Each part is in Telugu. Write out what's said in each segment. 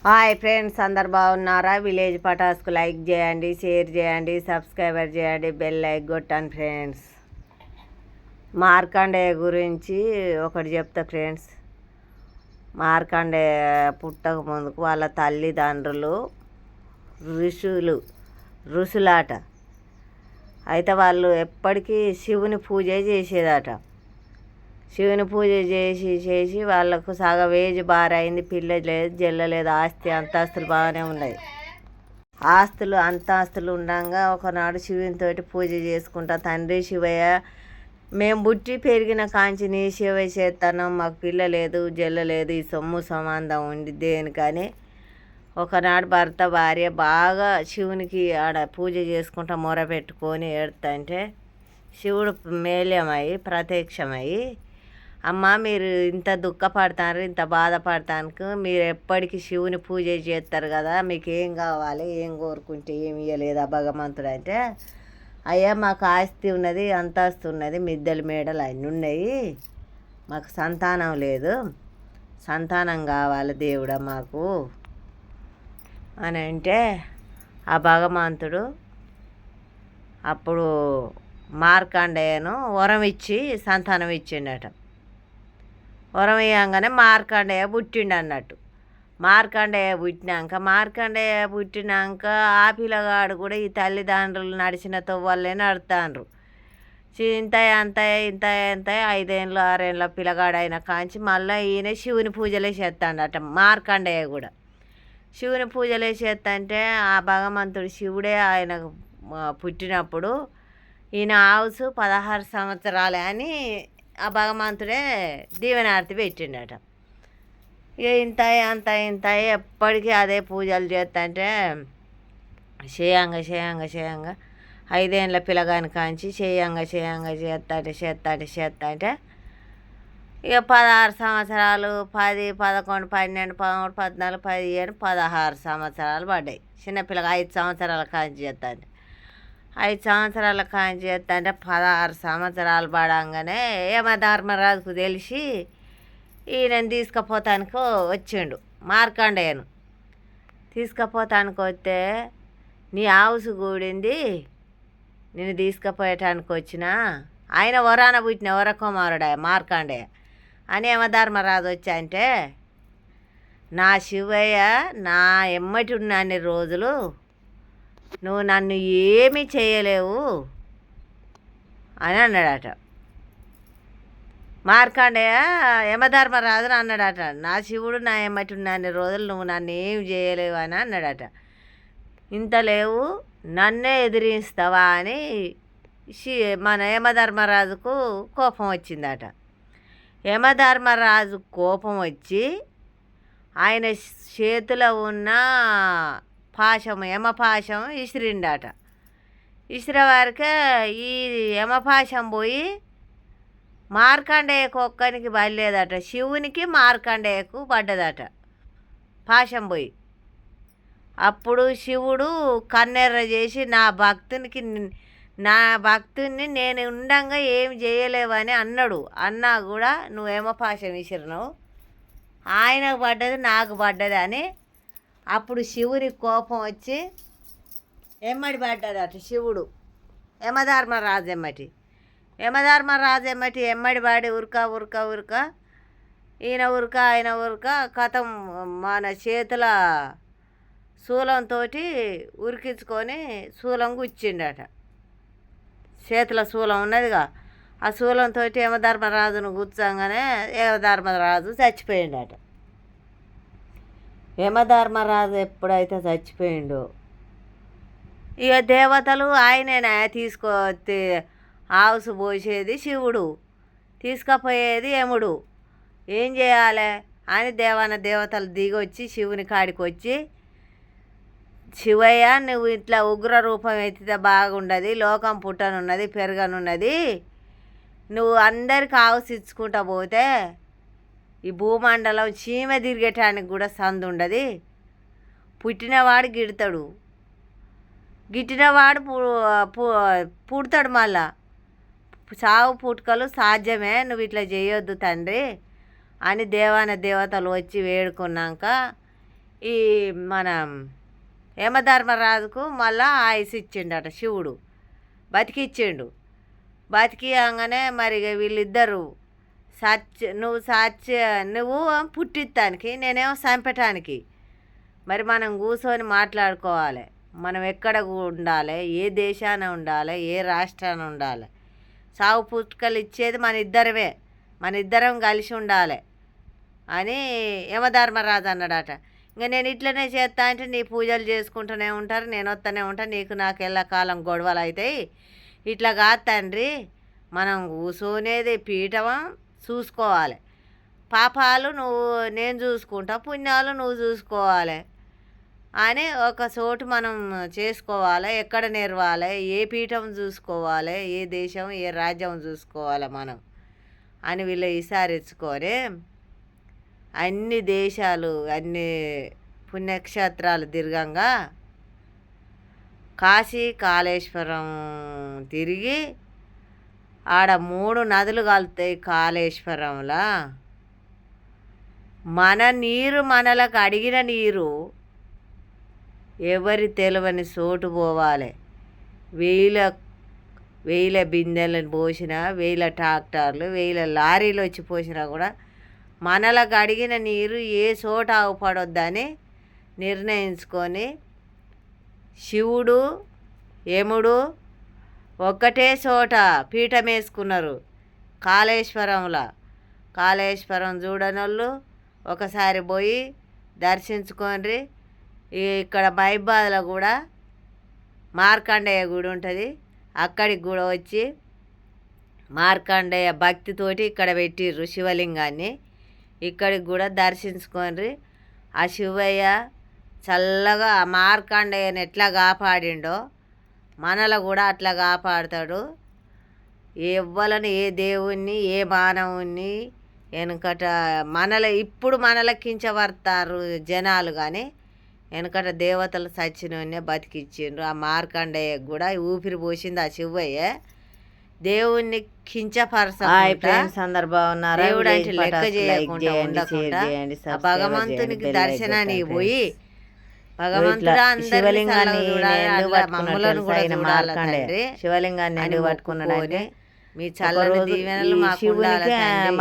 హాయ్ ఫ్రెండ్స్, అందరు బాగున్నారా? విలేజ్ పటాస్కు లైక్ చేయండి, షేర్ చేయండి, సబ్స్క్రైబర్ చేయండి, బెల్ లైక్ కొట్టండి ఫ్రెండ్స్. మార్కండేయ గురించి ఒకటి చెప్తా ఫ్రెండ్స్. మార్కండేయ పుట్టక ముందుకు వాళ్ళ తల్లిదండ్రులు ఋషులాట. అయితే వాళ్ళు ఎప్పటికీ శివుని పూజ చేసేదట. శివుని పూజ చేసి వాళ్ళకు సగం ఏజ్ బారైంది, పిల్ల లేదు, జల్ల లేదు, ఆస్తి అంతస్తులు బాగానే ఉన్నాయి. ఆస్తులు అంతస్తులు ఉండగా ఒకనాడు శివునితోటి పూజ చేసుకుంటా, తండ్రి శివయ్య, మేము పుట్టి పెరిగిన కాంచి నీ సేవ చేస్తాను, మాకు పిల్ల లేదు, జల్ల లేదు, ఈ సొమ్ము సంబంధం ఉంది దేనికని ఒకనాడు భర్త భార్య బాగా శివునికి ఆడ పూజ చేసుకుంటా మొర పెట్టుకొని ఏడుతుంటే శివుడు మేల్యమై ప్రత్యక్షమై, అమ్మ మీరు ఇంత దుఃఖపడతారు, ఇంత బాధపడతానికి మీరు ఎప్పటికీ శివుని పూజ చేస్తారు కదా, మీకు ఏం కావాలి, ఏం కోరుకుంటే ఏమి ఇవ్వలేదా భగవంతుడు అంటే, అయ్యా మాకు ఆస్తి ఉన్నది, అంతస్తు ఉన్నది, మిద్దెలు మేడలు అన్నీ ఉన్నాయి, మాకు సంతానం లేదు, సంతానం కావాలి దేవుడా మాకు అని అంటే, ఆ భగవంతుడు అప్పుడు మార్కండేయను వరం ఇచ్చి సంతానం ఇచ్చిండట. వరం ఇవ్వగానే మార్కండేయ పుట్టిండు అన్నట్టు. మార్కండేయ పుట్టినాక ఆ పిల్లగాడు కూడా ఈ తల్లిదండ్రులు నడిచిన తవ్వల్లే నడుతాండ్రు. ఇంత 5 ఏళ్ళు 6 ఏళ్ళ పిల్లగాడు అయిన కాంచి మళ్ళీ ఈయన శివుని పూజలే చేస్తాడట. మార్కండేయ కూడా శివుని పూజలే చేస్తంటే ఆ భగవంతుడు శివుడే ఆయనకు పుట్టినప్పుడు ఈయన ఆయుసు 16 సంవత్సరాలే అని ఆ భగవంతుడే దీవెనార్తి పెట్టిండట. ఇక ఇంత ఎప్పటికీ అదే పూజలు చేస్తుంటే చేయంగా 5 ఏళ్ళ పిల్లగాని కాంచి చేయంగా చేస్తాంటే ఇక 16 సంవత్సరాలు 10, 11, 12, 13, 14, 15, 16 సంవత్సరాలు పడ్డాయి. చిన్నపిల్లగా 5 సంవత్సరాల కాంచి చేస్తాంటే 5 సంవత్సరాల కాంచి చేస్తాంటే 16 సంవత్సరాలు పడంగానే యమధర్మరాజుకు తెలిసి ఈయనని తీసుకుపోతానికి వచ్చిండు. మార్కండేయను తీసుకుపోతానికి వస్తే, నీ ఆవుసు కూడింది, నేను తీసుకుపోయటానికి వచ్చిన ఆయన వరాన పుట్టిన వరకుమారుడా మార్కండేయ అని యమధర్మరాజు వచ్చి అంటే, నా శివయ్య నా ఎమ్మటి ఉన్నన్ని రోజులు నువ్వు నన్ను ఏమీ చేయలేవు అని అన్నాడట. మార్కండేయ యమధర్మరాజుని అన్నాడట, నా శివుడు నా ఎమ్మటి ఉన్నన్ని రోజులు నువ్వు నన్ను ఏమి చేయలేవు అని అన్నాడట. ఇంత లేవు, నన్నే ఎదిరిస్తావా అని మన యమధర్మరాజుకు కోపం వచ్చిందట. యమధర్మరాజు కోపం వచ్చి ఆయన చేతిలో ఉన్న యమపాశం ఇసిరిండట. ఇసిరేవారికే ఈ యమపాశం పోయి మార్కండేయకు ఒక్కనికి బయలేదట, శివునికి మార్కండేయకు పడ్డదట పాశం పోయి. అప్పుడు శివుడు కన్నెర్ర చేసి, నా భక్తుని నేను ఉండంగా ఏం చేయలేవని అన్నాడు. అన్నా కూడా నువ్వు యమపాశం విసిరినావు, ఆయనకు పడ్డది నాకు పడ్డది అని అప్పుడు శివుని కోపం వచ్చి ఎమ్మడి పడ్డాడట శివుడు యమధర్మరాజు ఎమ్మడి పడి ఉరక ఈయన ఆయన ఉరక కథం మన చేతుల శూలంతో ఉరికించుకొని శూలం గుచ్చిండట. చేతుల శూలం ఉన్నదిగా, ఆ శూలంతో యమధర్మరాజును గుచ్చంగానే యమధర్మరాజు చచ్చిపోయిండట. యమధర్మరాజు ఎప్పుడైతే చచ్చిపోయిండో ఇక దేవతలు ఆయననే తీసుకొస్తే ఆవుసు పోసేది శివుడు, తీసుకుపోయేది యముడు. ఏం చేయాలి అని దేవతలు దిగొచ్చి శివుని కాడికి వచ్చి, శివయ్య నువ్వు ఇట్లా ఉగ్ర రూపం ఎత్తితే బాగుండదు, లోకం పుట్టనున్నది పెరగనున్నది, నువ్వు అందరికి ఆవుసిచ్చుకుంటా పోతే ఈ భూమండలం చీమ తిరిగేటానికి కూడా సందు ఉండదు, పుట్టినవాడు గిట్టినవాడు పుడతాడు, మళ్ళా చావు పుట్టుకలు సాధ్యమే, నువ్వు ఇట్లా చేయొద్దు తండ్రి అని దేవతలు వచ్చి వేడుకున్నాక ఈ మన యమధర్మరాజుకు మళ్ళా ఆయుసు ఇచ్చిండట శివుడు, బతికిచ్చిండు. బతికియంగానే మరి వీళ్ళిద్దరు నువ్వు పుట్టిస్తానికి, నేనేమో చంపటానికి. మరి మనం కూర్చొని మాట్లాడుకోవాలి, మనం ఎక్కడ ఉండాలి, ఏ దేశాన ఉండాలి, ఏ రాష్ట్రాన ఉండాలి. సాగు పుట్టుకలు ఇచ్చేది మన ఇద్దరం కలిసి ఉండాలి అని యమధర్మరాజు అన్నాడట. ఇంకా నేను ఇట్లనే చేస్తా అంటే నీ పూజలు చేసుకుంటూనే ఉంటారు, నేను వస్తూనే ఉంటాను, నీకు నాకు ఎల్లకాలం గొడవలు అవుతాయి. ఇట్లా కాదు తండ్రి, మనం కూర్చునేది పీఠం చూసుకోవాలి. పాపాలు నేను చూసుకుంటా, పుణ్యాలు నువ్వు చూసుకోవాలి అని ఒక చోటు మనం చేసుకోవాలి. ఎక్కడ నేర్వాలి, ఏ పీఠం చూసుకోవాలి, ఏ దేశం ఏ రాజ్యం చూసుకోవాలి మనం అని వీళ్ళు విచారించుకొని అన్ని దేశాలు అన్ని పుణ్యక్షేత్రాలు తిరగంగా కాశీ కాళేశ్వరం తిరిగి ఆడ 3 నదులు కలుతాయి కాళేశ్వరంలో. మన నీరు మనలకు అడిగిన నీరు ఎవరి తెలియని చోటు పోవాలి. వేల బిందెలను పోసినా, 1000 ట్రాక్టర్లు 1000 లారీలు వచ్చి పోసినా కూడా మనలకు అడిగిన నీరు ఏ చోట ఆగుపడొద్దని నిర్ణయించుకొని శివుడు యముడు ఒక్కటే చోట పీఠం వేసుకున్నారు కాళేశ్వరంలో. కాళేశ్వరం చూడనోళ్ళు ఒకసారి పోయి దర్శించుకోండి. ఇక్కడ మైబాద్లో కూడా మార్కండేయ గుడి ఉంటుంది, అక్కడికి కూడా వచ్చి మార్కండేయ భక్తితోటి ఇక్కడ పెట్టిర్రు శివలింగాన్ని. ఇక్కడికి కూడా దర్శించుకోండి. ఆ శివయ్య చల్లగా ఆ మార్కండేయని ఎట్లా కాపాడిండో మనలో కూడా అట్లా కాపాడుతాడు. ఎవ్వలను ఏ దేవుణ్ణి ఏ మానవుణ్ణి వెనకట ఇప్పుడు మనల కించబడతారు జనాలు, కానీ వెనకట దేవతలు సచ్చినోనే బతికిచ్చిండ్రు. ఆ మార్కండేయ కూడా ఊపిరి పోసింది ఆ శివయ్య. దేవుణ్ణి కించపరచకుండా దేవుడు అంటే లెక్క చేయకుండా ఉండకుండా భగవంతునికి దర్శనానికి పోయి భగవంతుడా శివలింగాన్ని శివలింగాన్ని పట్టుకున్నాడు. మీ చల్లని దీవెనలు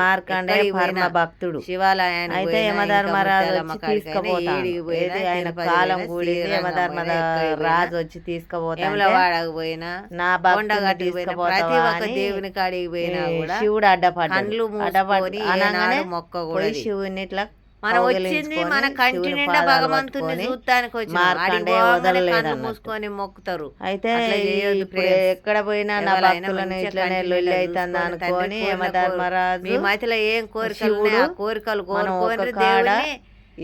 మార్కండేయ పరమ భక్తుడు శివాలయాన్ని అయితే యమధర్మరాజు ఆయన కాలం కూడి యమధర్మరాజు వచ్చి తీసుకుపోతా పోయినా నా బండగట్టి ప్రతి ఒక్క దేవుని కాడికి పోయినా కూడా శివుడు అడ్డపడ్డాడు. అనగానే మొక్క కూడా శివుని ఇట్లా మనం వచ్చింది మన కంటి నిండా భగవంతుని చూడటానికి వచ్చి మూసుకొని మొక్కుతారు. అయితే ఎక్కడ పోయినా నా భక్తులను ఇట్లనే లొల్లి అవుతుంది అనుకోని యమధర్మరాజు మీ మధ్యలో ఏం కోరికలు కోరుకోని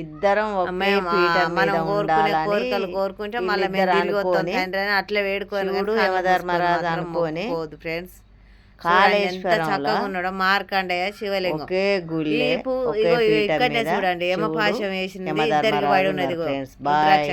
ఇద్దరం మనం కోరికలు కోరుకుంటే మళ్ళీ మేము తిరిగి వస్తాం తండ్రి అని అట్లా వేడుకొని యమధర్మరాజు అనుకోని ఫ్రెండ్స్ చక్కగా ఉన్నాడు మార్కండేయ శివలింగం ఒకే గుడి. ఇక్కడనే చూడండి యమపాశం వేసిన ఇద్దరికి పడి ఉన్నది. బాయ్.